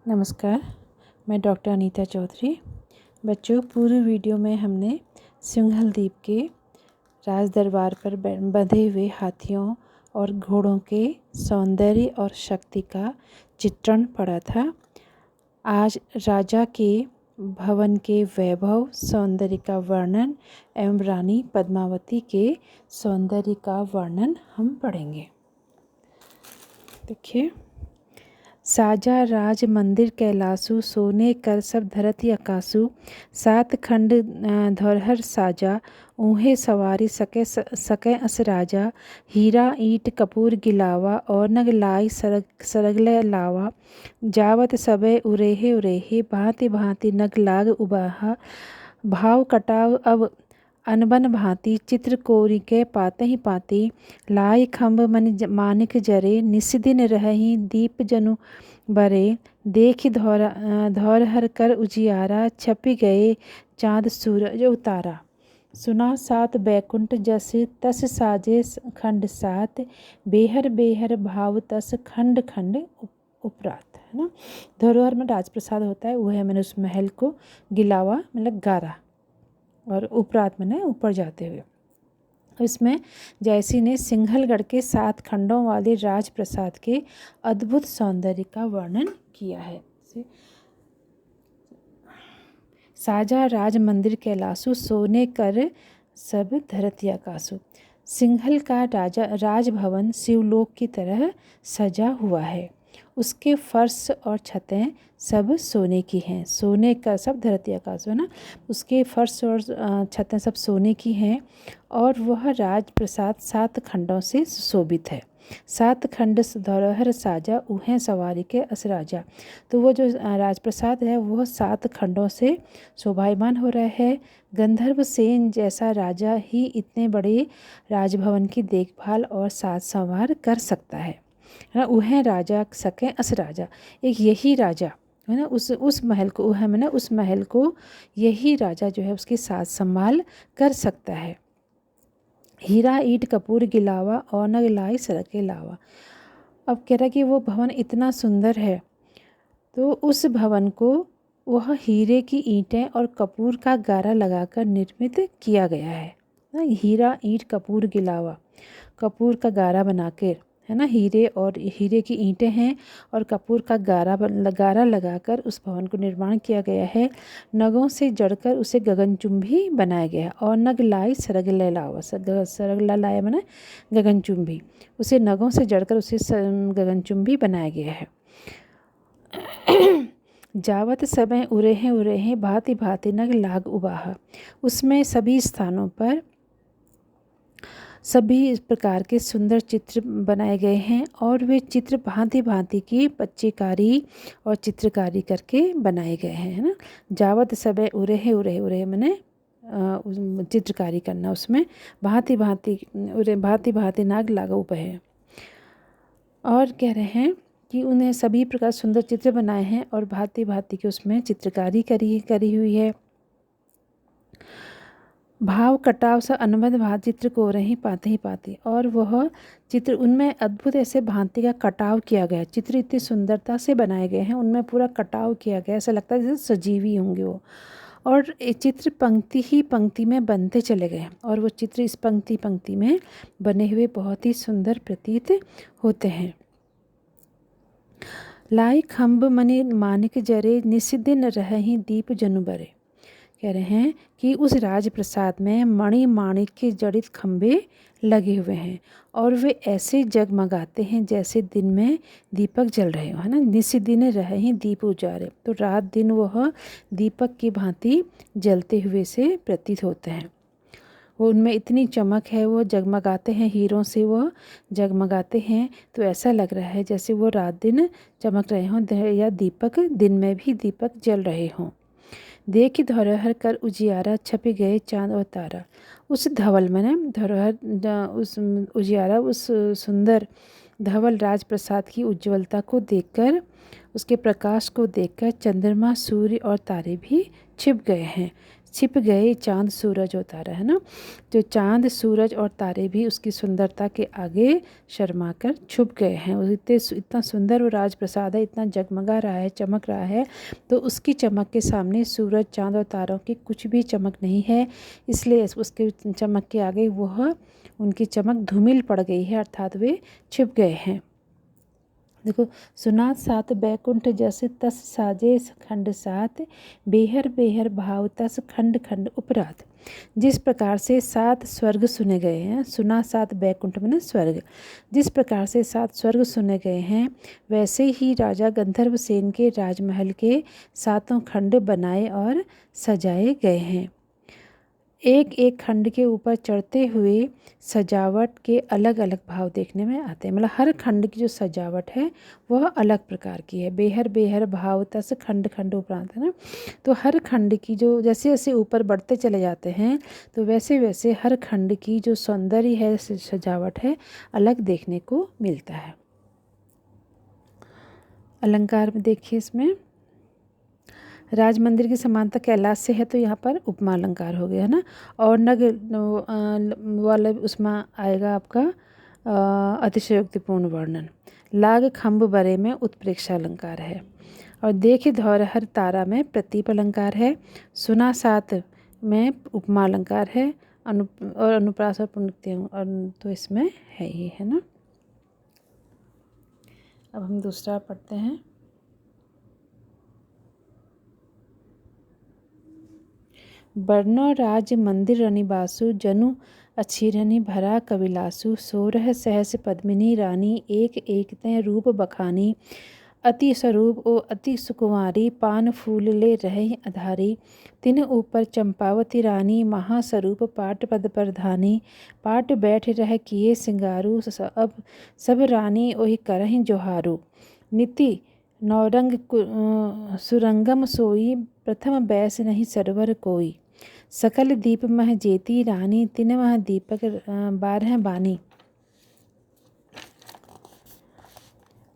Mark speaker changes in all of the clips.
Speaker 1: नमस्कार, मैं डॉक्टर अनीता चौधरी। बच्चों, पूर्व वीडियो में हमने सिंघल द्वीप के राज दरबार पर बंधे हुए हाथियों और घोड़ों के सौंदर्य और शक्ति का चित्रण पढ़ा था। आज राजा के भवन के वैभव, सौंदर्य का वर्णन एवं रानी पद्मावती के सौंदर्य का वर्णन हम पढ़ेंगे। देखिए, साजा राज मंदिर कैलासु, सोने कर सब धरती आकासु। सात खंड धौरहर साजा, ऊहे सवारी सके अस राजा। हीरा ईट कपूर गिलावा, और नग लाई सरगले लावा। जावत सबे उरेहे उरेहे, भांति भांति नग लाग उबाहा। भाव कटाव अब अनबन भांति, चित्र कोरी के पाते ही पाती। लाई खम्भ मानिक जरे, निस्दिन रहही दीप जनु बरे। देखि धौरहर कर उजियारा, छपि गए चाँद सूरज उतारा। सुना सात बैकुंठ जस, तस साजे खंड सात। बेहर बेहर भाव तस, खंड खंड उपरात। है ना। धरोहर में राजप्रसाद होता है, वो है मैंने उस महल को गिलावा मतलब गारा, और उपरात मैंने ऊपर जाते हुए। इसमें जयसी ने सिंघलगढ़ के 7 खंडों वाले राजप्रसाद के अद्भुत सौंदर्य का वर्णन किया है। साजा राज मंदिर कैलासु, सोने कर सब धरती आकासु। सिंघल का राजभवन शिवलोक की तरह सजा हुआ है। उसके फर्श और छतें सब सोने की हैं। सोने का सब धरती आकाश है ना। उसके फर्श और छतें सब सोने की हैं, और वह राजप्रसाद 7 खंडों से सुशोभित है। 7 खंड धरोहर साजा, ऊहे सवारी के अस राजा। तो वो जो राजप्रसाद है वह 7 खंडों से शोभायमान हो रहा है। गंधर्व सेन जैसा राजा ही इतने बड़े राजभवन की देखभाल और साज संवार कर सकता है ना। उहे राजा सके अस राजा, एक यही राजा है ना, उस महल को उहे में ना, उस महल को यही राजा जो है उसकी साज संभाल कर सकता है। हीरा ईट कपूर गिलावा, और नग लाई सरके लावा। अब कह रहा कि वो भवन इतना सुंदर है, तो उस भवन को वह हीरे की ईंटें और कपूर का गारा लगाकर निर्मित किया गया है ना। हीरा ईंट कपूर गिलावा, कपूर का गारा बनाकर, है ना। हीरे की ईंटें हैं और कपूर का गारा लगाकर उस भवन को निर्माण किया गया है। नगों से जड़कर उसे गगनचुंबी बनाया गया है। और नग लाई सरगले लावा, सरगला लाया माने गगनचुंबी, उसे नगों से जड़कर उसे गगनचुंबी बनाया गया है। जावत समय उरे हैं भांति भांति नग लाग उबाहा। उसमें सभी स्थानों पर सभी इस प्रकार के सुंदर चित्र बनाए गए हैं, और वे चित्र भांति भांति की पच्चीकारी और चित्रकारी करके बनाए गए हैं, है ना। जावत समय उरे मैंने चित्रकारी करना, उसमें भांति भांति नाग लागू है। और कह रहे हैं कि उन्हें सभी प्रकार सुंदर चित्र बनाए हैं और भांति भांति की उसमें चित्रकारी करी हुई है। भाव कटाव सा अनुबंध भात चित्र को रही पाते, और वह चित्र उनमें अद्भुत ऐसे भांति का कटाव किया गया। चित्र इतनी सुंदरता से बनाए गए हैं, उनमें पूरा कटाव किया गया, ऐसा लगता है जैसे सजीवी होंगे वो। और ये चित्र पंक्ति ही पंक्ति में बनते चले गए, और वो चित्र इस पंक्ति में बने हुए बहुत ही सुंदर प्रतीत होते हैं। लाई खम्भ मणि मानिक जरे, निस्दिन रहहि दीप जनु बरे। कह रहे हैं कि उस राजप्रसाद में मणि माणिक के जड़ित खंभे लगे हुए हैं, और वे ऐसे जगमगाते हैं जैसे दिन में दीपक जल रहे हो, है ना। निस्दिन रहहि दीप उजारे, तो रात दिन वह दीपक की भांति जलते हुए से प्रतीत होते हैं। वो उनमें इतनी चमक है, वो जगमगाते हैं, हीरों से वो जगमगाते हैं, तो ऐसा लग रहा है जैसे वो रात दिन चमक रहे हों, या दीपक दिन में भी दीपक जल रहे हों। देखि धरोहर कर उजियारा, छपि गए चाँद और तारा। उस धवल में धरोहर, उस उजियारा, उस सुंदर धवल राजप्रसाद की उज्ज्वलता को देखकर, उसके प्रकाश को देखकर चंद्रमा, सूर्य और तारे भी छिप गए हैं। छिप गए चांद सूरज और तारा, है ना। जो चांद सूरज और तारे भी उसकी सुंदरता के आगे शर्मा कर छुप गए हैं। वो इतना सुंदर वो राजप्रसाद है, इतना जगमगा रहा है, चमक रहा है, तो उसकी चमक के सामने सूरज चांद और तारों की कुछ भी चमक नहीं है। इसलिए उसके चमक के आगे वह उनकी चमक धूमिल पड़ गई है, अर्थात वे छिप गए हैं। देखो, सुना सात बैकुंठ जस तस साजे खंड सात, बेहर बेहर भाव तस खंड खंड उपरात। जिस प्रकार से 7 स्वर्ग सुने गए हैं, सुना 7 बैकुंठ में स्वर्ग, जिस प्रकार से 7 स्वर्ग सुने गए हैं, वैसे ही राजा गंधर्वसेन के राजमहल के 7 खंड बनाए और सजाए गए हैं। एक एक खंड के ऊपर चढ़ते हुए सजावट के अलग अलग भाव देखने में आते हैं। मतलब हर खंड की जो सजावट है वह अलग प्रकार की है। बेहर बेहर भाव तस खंड खंड उपरांत, है ना। तो हर खंड की जो जैसे जैसे ऊपर बढ़ते चले जाते हैं, तो वैसे वैसे हर खंड की जो सौंदर्य है, सजावट है, अलग देखने को मिलता है। अलंकार में देखिए, इसमें राज मंदिर की समानता कैलाश से है, तो यहाँ पर उपमा अलंकार हो गया, है ना। और नग वाला उसमें आएगा आपका अतिशयोक्तिपूर्ण वर्णन। लाग खम्भ बरे में उत्प्रेक्षा अलंकार है। और देख धौर हर तारा में प्रतीप अलंकार है। सुना सात में उपमा अलंकार है। और अनुप्रास और पुनरुक्ति और तो इसमें है ही, है ना। अब हम दूसरा पढ़ते हैं। बरनौ राज मंदिर रनिबासु, जनु अछिरनि भरा कविलासु। 16 सहस पद्मिनी रानी, एक एक तय रूप बखानी। अति स्वरूप ओ अति सुकुमारी, पान फूल ले रहे अधारी। तिन ऊपर चंपावती रानी, महास्वरूप पाट पद पर धानी। पाट बैठ रह किए सिंगारू, अब सब रानी ओहि करहि जोहारू। नीति नौरंग सुरंगम सोई, प्रथम बैस नहीं सरवर कोई। सकल दीप मह जेती रानी, तिन मह दीपक 12 बानी।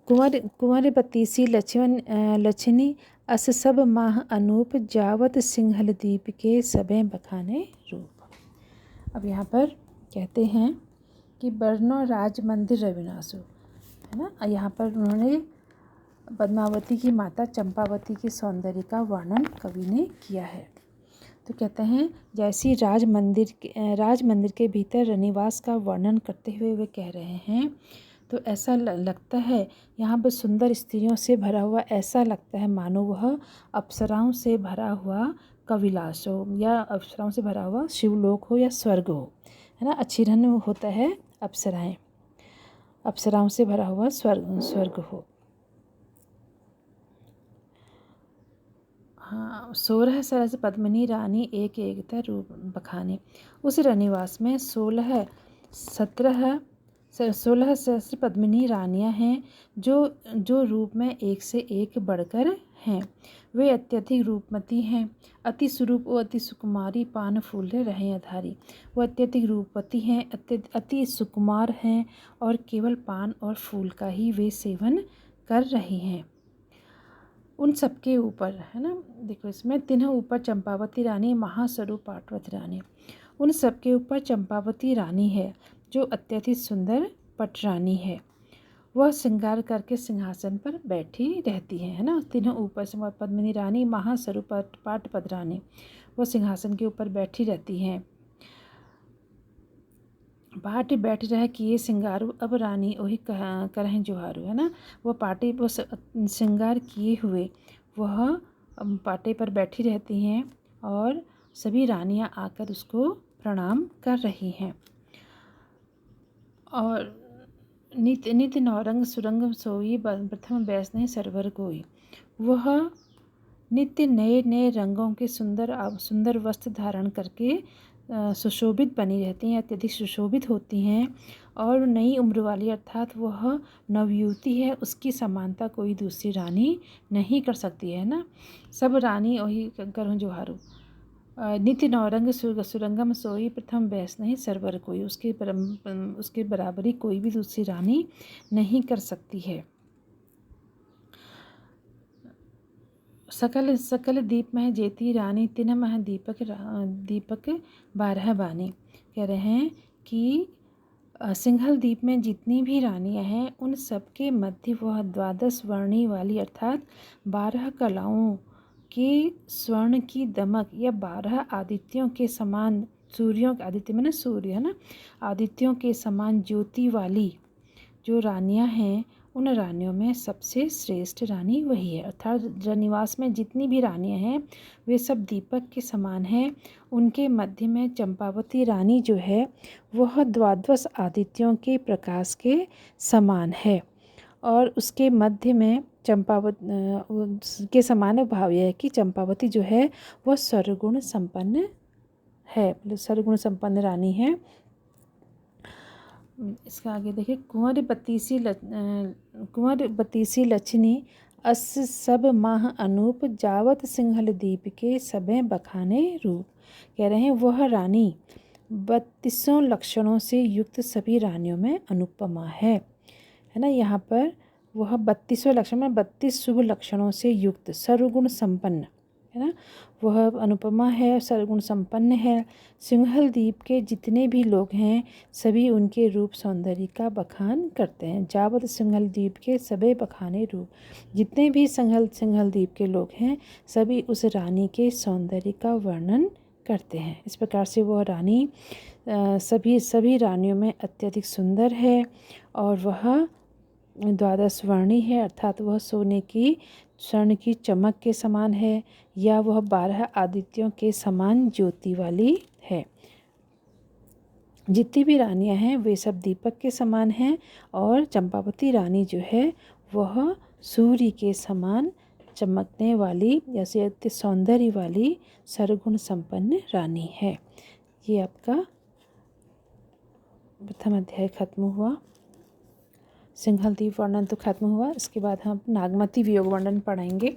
Speaker 1: कुंवर बतीसी लक्ष्मणी, अस सब माह अनूप। जावत सिंहल दीप के, सबे बखाने रूप। अब यहाँ पर कहते हैं कि बरनौ राज मंदिर रविनासु, है ना। यहाँ पर उन्होंने पद्मावती की माता चंपावती के सौंदर्य का वर्णन कवि ने किया है। तो कहते हैं, जैसी राज मंदिर के भीतर रनिवास का वर्णन करते हुए वे कह रहे हैं, तो ऐसा लगता है यहाँ पर सुंदर स्त्रियों से भरा हुआ, ऐसा लगता है मानो वह अप्सराओं से भरा हुआ कविलास हो, या अप्सराओं से भरा हुआ शिवलोक हो या स्वर्ग हो, है ना। अछिरन होता है अप्सराएं, अप्सराओं से भरा हुआ स्वर्ग हो। हाँ, 16 सहस्र पद्मिनी रानी, एक एकता रूप बखाने। उस रनिवास में 16 सहस्र पद्मिनी रानियां हैं, जो रूप में एक से एक बढ़कर हैं। वे अत्यधिक रूपमती हैं। अति स्वरूप और अति सुकुमारी, पान फूल रहे अधारी। वो अत्यधिक रूपवती हैं, अति सुकुमार हैं, और केवल पान और फूल का ही वे सेवन कर रही हैं। उन सबके ऊपर, है ना, देखो इसमें तिन्हों ऊपर चंपावती रानी, महास्वरूप पाटवती रानी। उन सबके ऊपर चंपावती रानी है, जो अत्यधिक सुंदर पट रानी है। वह श्रृंगार करके सिंहासन पर बैठी रहती है ना। तीनों ऊपर से पद्मिनी रानी, महास्वरूप पाटपद रानी, वह सिंहासन के ऊपर बैठी रहती हैं। पाटी बैठ रह किए सिंगारू, अब रानी वही करहें जोहारू, है ना। वह पाटे वो श्रृंगार किए हुए वह पाटे पर बैठी रहती हैं, और सभी रानियां आकर उसको प्रणाम कर रही हैं। और नित नौरंग सुरंग सोई, प्रथम वैष्णव सरवर कोई। वह नित्य नए नए रंगों के सुंदर वस्त्र धारण करके सुशोभित बनी रहती हैं, अत्यधिक सुशोभित होती हैं। और नई उम्र वाली, अर्थात वह नवयुवती है, उसकी समानता कोई दूसरी रानी नहीं कर सकती है ना। सब रानी वही करूँ जोहारू। नित्य नौरंग सुरंगम सोई, प्रथम वैष्णव सरवर कोई। उसके बराबरी कोई भी दूसरी रानी नहीं कर सकती है। सकल सकल दीप मह जेती रानी तिन मह दीपक 12 बानी। कह रहे हैं कि सिंघल द्वीप में जितनी भी रानियां हैं उन सबके मध्य वह 12 वर्णी वाली अर्थात 12 कलाओं के स्वर्ण की दमक या 12 आदित्यों के समान, सूर्यों आदित्य में ना सूर्य है ना, आदित्यों के समान ज्योति वाली जो रानियां हैं उन रानियों में सबसे श्रेष्ठ रानी वही है। अर्थात रनिवास में जितनी भी रानियां हैं वे सब दीपक के समान हैं। उनके मध्य में चंपावती रानी जो है वह 12 आदित्यों के प्रकाश के समान है और उसके मध्य में चंपावत के समान भाव यह है कि चंपावती जो है वह सर्वगुण संपन्न है, मतलब सर्वगुण संपन्न रानी है। इसका आगे देखिए, कुंवर बतीसी लक्ष्मी अस सब माह अनूप जावत सिंहल दीप के सबे बखाने रूप। कह रहे हैं वह रानी 32 लक्षणों से युक्त सभी रानियों में अनुपमा है ना। यहाँ पर वह 32 लक्षण में 32 शुभ लक्षणों से युक्त सर्वगुण संपन्न है ना, वह अनुपमा है, सर्वगुण संपन्न है। सिंहल द्वीप के जितने भी लोग हैं सभी उनके रूप सौंदर्य का बखान करते हैं। जावत सिंहल द्वीप के सबे बखाने रूप, जितने भी सिंहल द्वीप के लोग हैं सभी उस रानी के सौंदर्य का वर्णन करते हैं। इस प्रकार से वह रानी सभी रानियों में अत्यधिक सुंदर है और वह 12 वर्णी है, अर्थात वह सोने की स्वर्ण की चमक के समान है या वह 12 आदित्यों के समान ज्योति वाली है। जितनी भी रानियां हैं वे सब दीपक के समान हैं और चंपावती रानी जो है वह सूर्य के समान चमकने वाली या अति सौंदर्य वाली सर्वगुण संपन्न रानी है। ये आपका प्रथम अध्याय खत्म हुआ। सिंहल द्वीप वर्णन तो खत्म हुआ। इसके बाद हम नागमती वियोग वर्णन पढ़ेंगे।